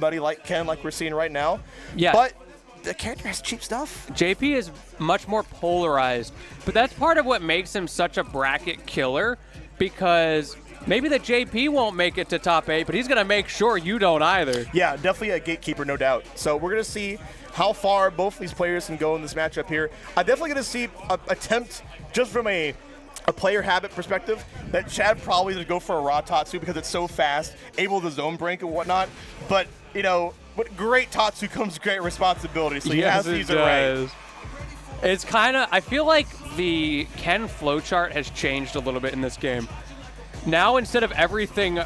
buddy like Ken, like we're seeing right now. Yeah. But the character has cheap stuff. JP is much more polarized, but that's part of what makes him such a bracket killer, because maybe the JP won't make it to top 8, but he's going to make sure you don't either. Yeah, definitely a gatekeeper, no doubt. So we're going to see how far both these players can go in this matchup here. I'm definitely going to see an attempt, just from a player habit perspective, that Chad probably would go for a raw Tatsu because it's so fast, able to zone break and whatnot. But, you know, with great Tatsu comes great responsibility, so you have to use it right. It's kind of, I feel like the Ken flowchart has changed a little bit in this game. Now, instead of everything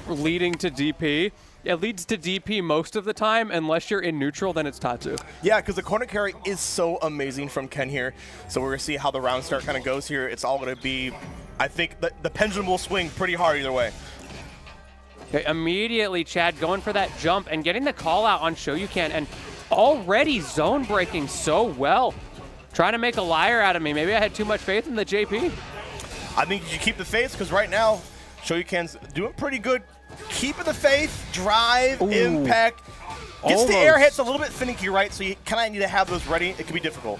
leading to DP, it leads to DP most of the time. Unless you're in neutral, then it's Tatsu. Yeah, because the corner carry is so amazing from Ken here. So we're going to see how the round start kind of goes here. It's all going to be, I think, the pendulum will swing pretty hard either way. Okay, immediately, Chad going for that jump and getting the call out on ShowYouCan, and already zone breaking so well. Trying to make a liar out of me. Maybe I had too much faith in the JP. I think you should keep the faith, because right now, ShowYouCan's doing pretty good. Keeping the faith, drive, impact. Gets the air hits a little bit finicky, right? So you kind of need to have those ready. It can be difficult.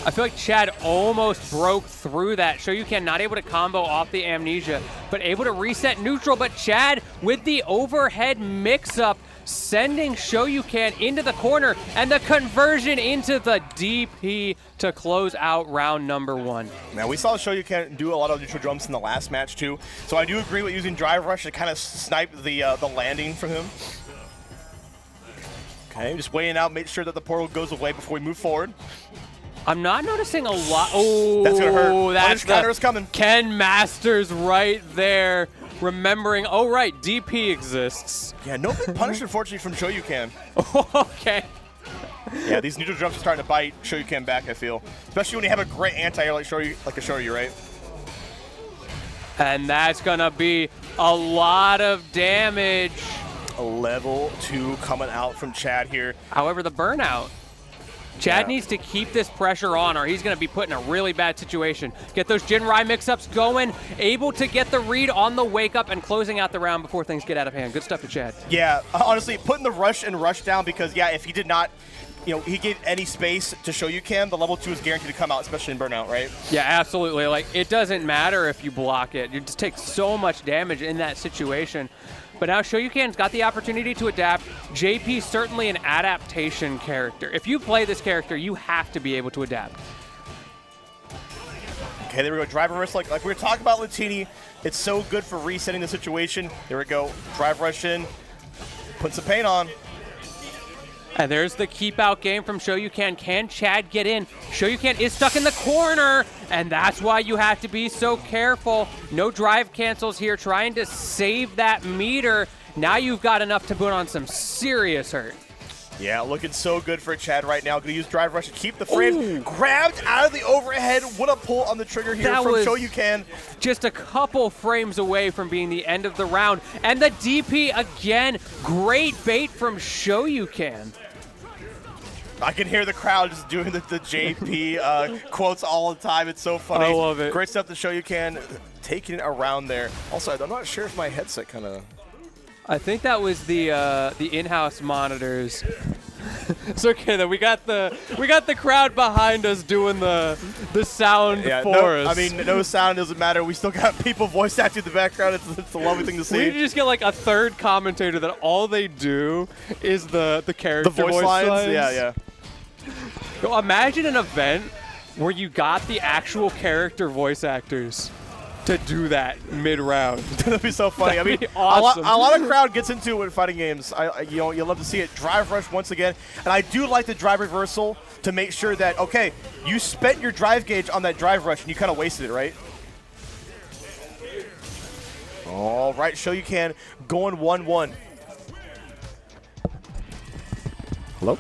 I feel like Chad almost broke through that. ShowYouCan not able to combo off the amnesia, but able to reset neutral. But Chad with the overhead mix-up, sending ShowYouCan into the corner, and the conversion into the DP to close out round number 1. Now, we saw ShowYouCan do a lot of neutral jumps in the last match, too. So I do agree with using Drive Rush to kind of snipe the landing from him. Okay, just weighing out, make sure that the portal goes away before we move forward. I'm not noticing a lot. Oh, that's going to hurt. That's the counter is coming. Ken Masters right there. Remembering, oh right, DP exists. Yeah, no big punish, unfortunately, from ShowYouCan. Okay. Yeah, these neutral jumps are starting to bite ShowYouCan back, I feel. Especially when you have a great anti-air like a Shoryu, right? And that's going to be a lot of damage. A level 2 coming out from Chad here. However, the burnout. Chad needs to keep this pressure on, or he's going to be put in a really bad situation. Get those Jinrai mix-ups going, able to get the read on the wake-up and closing out the round before things get out of hand. Good stuff to Chad. Yeah, honestly, putting the rush down, because, yeah, if he did not, you know, he gave any space to ShowYouCan, the level 2 is guaranteed to come out, especially in burnout, right? Yeah, absolutely. Like, it doesn't matter if you block it. You just take so much damage in that situation. But now ShowYouCan's got the opportunity to adapt. JP's certainly an adaptation character. If you play this character, you have to be able to adapt. Okay, there we go. Drive reverse, like we were talking about Latini. It's so good for resetting the situation. There we go. Drive rush in. Put some paint on. And there's the keep out game from ShowYouCan. Can Chad get in? ShowYouCan is stuck in the corner, and that's why you have to be so careful. No drive cancels here, trying to save that meter. Now you've got enough to put on some serious hurt. Yeah, looking so good for Chad right now. Going to use Drive Rush to keep the frame. Grabbed out of the overhead. What a pull on the trigger here from ShowYouCan. Just a couple frames away from being the end of the round. And the DP again. Great bait from ShowYouCan. I can hear the crowd just doing the JP quotes all the time. It's so funny. I love it. Great stuff to ShowYouCan taking it around there. Also, I'm not sure if my headset kind of... I think that was the in-house monitors. It's okay though. We got the crowd behind us doing the sound for us. I mean, no sound doesn't matter. We still got people voice acting in the background. It's a lovely thing to see. We need to just get like a third commentator that all they do is the character voice lines. Yeah. Yo, imagine an event where you got the actual character voice actors to do that mid-round. That'd be so funny. That'd I mean, awesome. a lot of crowd gets into it with fighting games. You love to see it. Drive rush once again, and I do like the drive reversal to make sure that, okay, you spent your drive gauge on that drive rush and you kind of wasted it, right? All right, ShowYouCan going 1-1. Hello?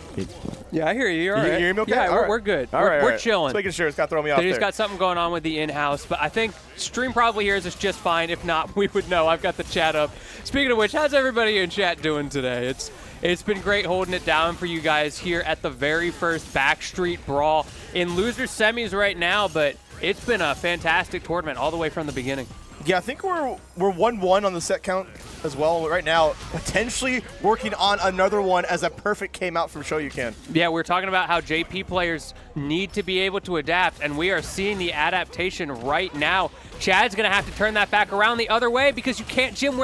Yeah, I hear you. You're all right. You hear me okay? Yeah, all right. we're good. All right, we're chilling. Just making sure. It's got to throw me off They there. just got something going on with the in-house, but I think stream probably hears us just fine. If not, we would know. I've got the chat up. Speaking of which, how's everybody in chat doing today? It's been great holding it down for you guys here at the very first Backstreet Brawl in loser semis right now, but it's been a fantastic tournament all the way from the beginning. Yeah, I think we're 1-1 on the set count. as well right now, potentially working on another one as a perfect came out from ShowYouCan. Yeah, we're talking about how JP players need to be able to adapt, and we are seeing the adaptation right now. Chad's going to have to turn that back around the other way because you can't Jim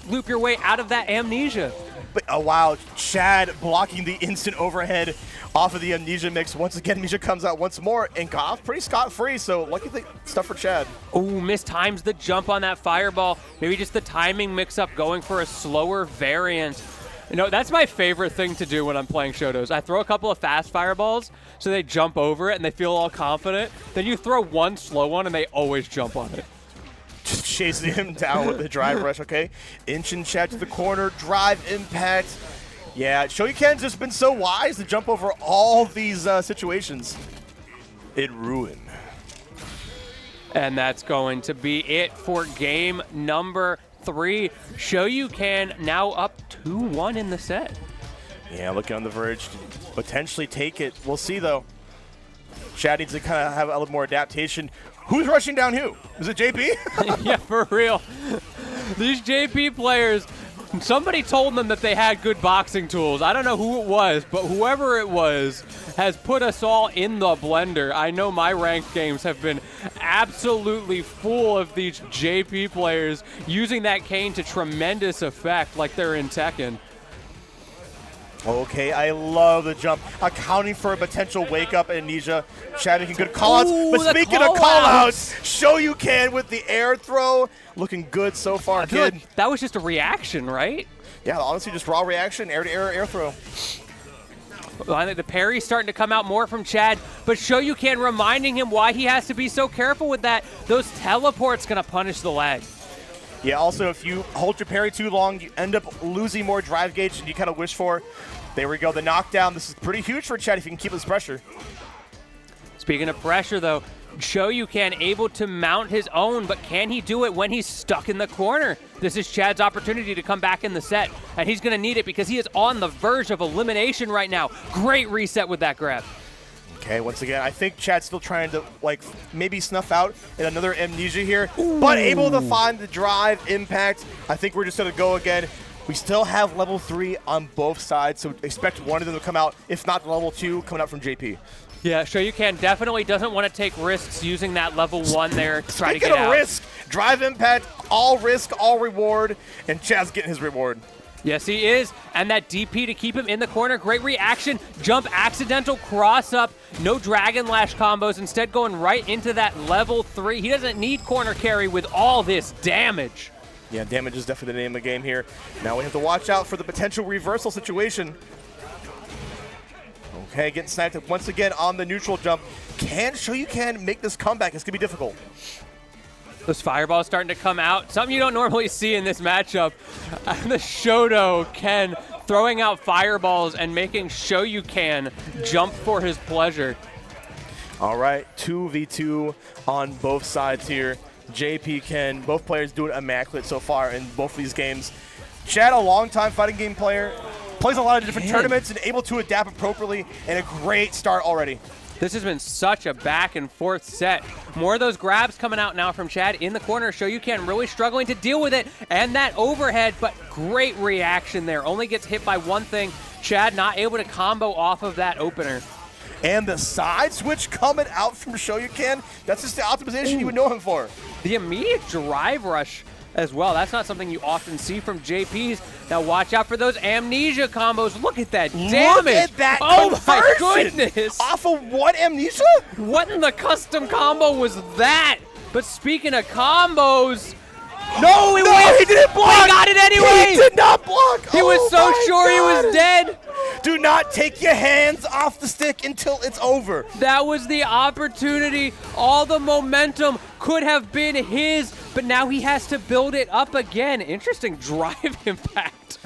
loop your way out of that amnesia. But, oh, wow, Chad blocking the instant overhead off of the Amnesia mix. Once again, Amnesia comes out once more and got off pretty scot-free, so lucky stuff for Chad. Oh, mistimes the jump on that fireball. Maybe just the timing mix-up going for a slower variant. You know, that's my favorite thing to do when I'm playing Shotos. I throw a couple of fast fireballs so they jump over it and they feel all confident. Then you throw one slow one and they always jump on it. Just chasing him down with the drive rush, okay? Inch Chad to the corner, drive impact. Yeah, ShowYouCan's just been so wise to jump over all these situations. It ruined. And that's going to be it for game number 3. ShowYouCan now up 2-1 in the set. Yeah, looking on the verge to potentially take it. We'll see, though. Chad needs to kind of have a little more adaptation. Who's rushing down who? Is it JP? Yeah, for real. These JP players, somebody told them that they had good boxing tools. I don't know who it was, but whoever it was has put us all in the blender. I know my ranked games have been absolutely full of these JP players using that cane to tremendous effect like they're in Tekken. Okay, I love the jump. Accounting for a potential wake-up amnesia. Chad making good call-outs. But speaking of call-outs, ShowYouCan with the air throw. Looking good so far, kid. Like that was just a reaction, right? Yeah, honestly, just raw reaction, air-to-air air throw. Well, I think the parry's starting to come out more from Chad, but ShowYouCan reminding him why he has to be so careful with that. Those teleports going to punish the lag. Yeah, also, if you hold your parry too long, you end up losing more drive gauge than you kind of wish for. There we go, the knockdown. This is pretty huge for Chad if you can keep this pressure. Speaking of pressure, though, ShowYouCan able to mount his own, but can he do it when he's stuck in the corner? This is Chad's opportunity to come back in the set, and he's going to need it because he is on the verge of elimination right now. Great reset with that grab. Okay, once again, I think Chad's still trying to, like, maybe snuff out in another amnesia here, but able to find the drive impact. I think we're just going to go again. We still have level 3 on both sides, so expect one of them to come out, if not the level 2 coming out from JP. Yeah, ShowYouCan definitely doesn't want to take risks using that level 1 there to try to get out. Risk, drive impact, all risk, all reward, and Chad's getting his reward. Yes, he is. And that DP to keep him in the corner. Great reaction. Jump, accidental cross up. No Dragon Lash combos. Instead going right into that level 3. He doesn't need corner carry with all this damage. Yeah, damage is definitely the name of the game here. Now we have to watch out for the potential reversal situation. Okay, getting sniped once again on the neutral jump. Can ShowYouCan make this comeback? It's going to be difficult. Those fireballs starting to come out. Something you don't normally see in this matchup. The Shoto Ken throwing out fireballs and making ShowYouCan jump for his pleasure. All right, 2v2 on both sides here. JP, Ken, both players doing immaculate so far in both of these games. Chad, a longtime fighting game player, plays a lot of different tournaments and able to adapt appropriately, and a great start already. This has been such a back and forth set. More of those grabs coming out now from Chad in the corner. ShowYouCan really struggling to deal with it. And that overhead, but great reaction there. Only gets hit by one thing. Chad not able to combo off of that opener. And the side switch coming out from ShowYouCan, that's just the optimization you would know him for. The immediate drive rush as well. That's not something you often see from JPs. Now watch out for those amnesia combos. Look at that damage. Look at that conversion. My goodness. Off of what amnesia? What in the custom combo was that? But speaking of combos, no, he didn't block. He got it anyway. He did not block. He was so sure he was dead. Do not take your hands off the stick until it's over. That was the opportunity. All the momentum could have been his, but now he has to build it up again. Interesting drive impact.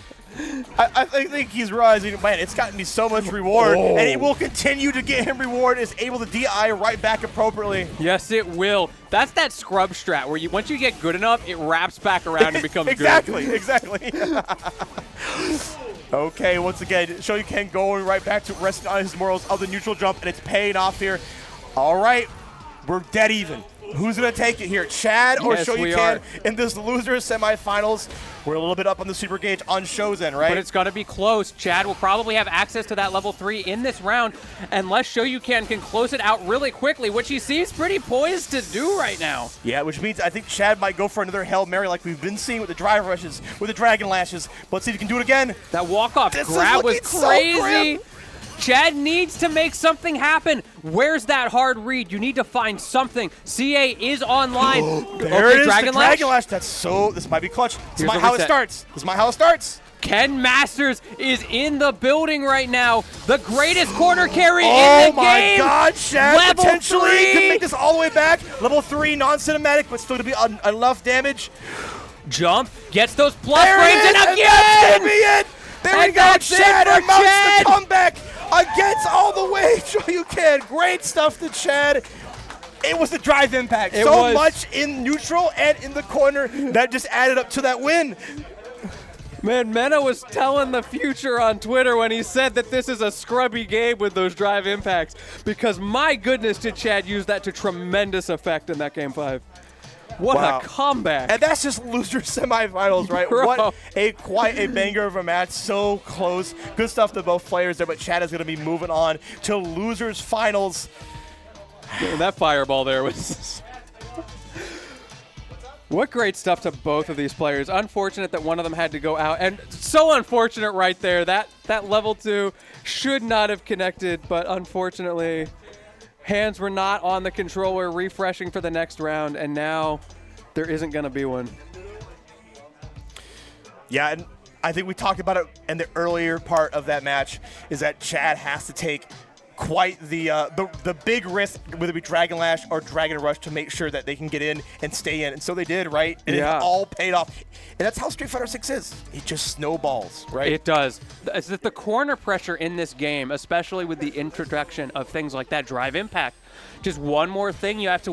I think he's realizing, man, it's gotten me so much reward, and it will continue to get him reward. Is able to DI right back appropriately. Yes, it will. That's that scrub strat where once you get good enough, it wraps back around and becomes exactly, good. Exactly. Okay, once again, ShowYouCan going right back to resting on his morals of the neutral jump, and it's paying off here. All right, we're dead even. Who's going to take it here, Chad or Yes, we ShowYouCan are. in this loser semifinals? We're a little bit up on the super gauge on Show's end, right? But it's going to be close. Chad will probably have access to that level 3 in this round unless ShowYouCan can close it out really quickly, which he seems pretty poised to do right now. Yeah, which means I think Chad might go for another Hail Mary like we've been seeing with the drive rushes, with the Dragon Lashes. But let's see if he can do it again. That walk-off This is grab was looking so crazy. grim. Chad needs to make something happen. Where's that hard read? You need to find something. CA is online. There okay, it is, Dragon the Lash. Dragon Lash. That's so, this might be clutch. This Here's might the how it reset. starts. This might how it starts. Ken Masters is in the building right now. The greatest corner carry Oh in the my game. God, Chad Level potentially 3. could make this all the way back. Level 3, non-cinematic, but still to be enough damage. Jump, gets those plus There frames, it is, and and again! that's gonna be it. There we And go, that's it Chad for mounts Chad. the comeback against all the way. ShowYouCan, great stuff to Chad. It was the drive impact. It So was. much in neutral and in the corner that just added up to that win. Man, Mena was telling the future on Twitter when he said that this is a scrubby game with those drive impacts, because my goodness did Chad use that to tremendous effect in that Game 5. What Wow. a comeback. And that's just loser semifinals, right? Bro. What quite a banger of a match. So close. Good stuff to both players there, but Chad is going to be moving on to losers finals. And that fireball there was... What great stuff to both of these players. Unfortunate that one of them had to go out. And so unfortunate right there. That level 2 should not have connected, but unfortunately, hands were not on the controller, refreshing for the next round, and now there isn't going to be one. Yeah, and I think we talked about it in the earlier part of that match, is that Chad has to take quite the big risk, whether it be Dragon Lash or Dragon Rush, to make sure that they can get in and stay in. And so they did, right? And Yeah. it all paid off. And that's how Street Fighter 6 is. It just snowballs, right? It does. It's that the corner pressure in this game, especially with the introduction of things like that drive impact, just one more thing you have to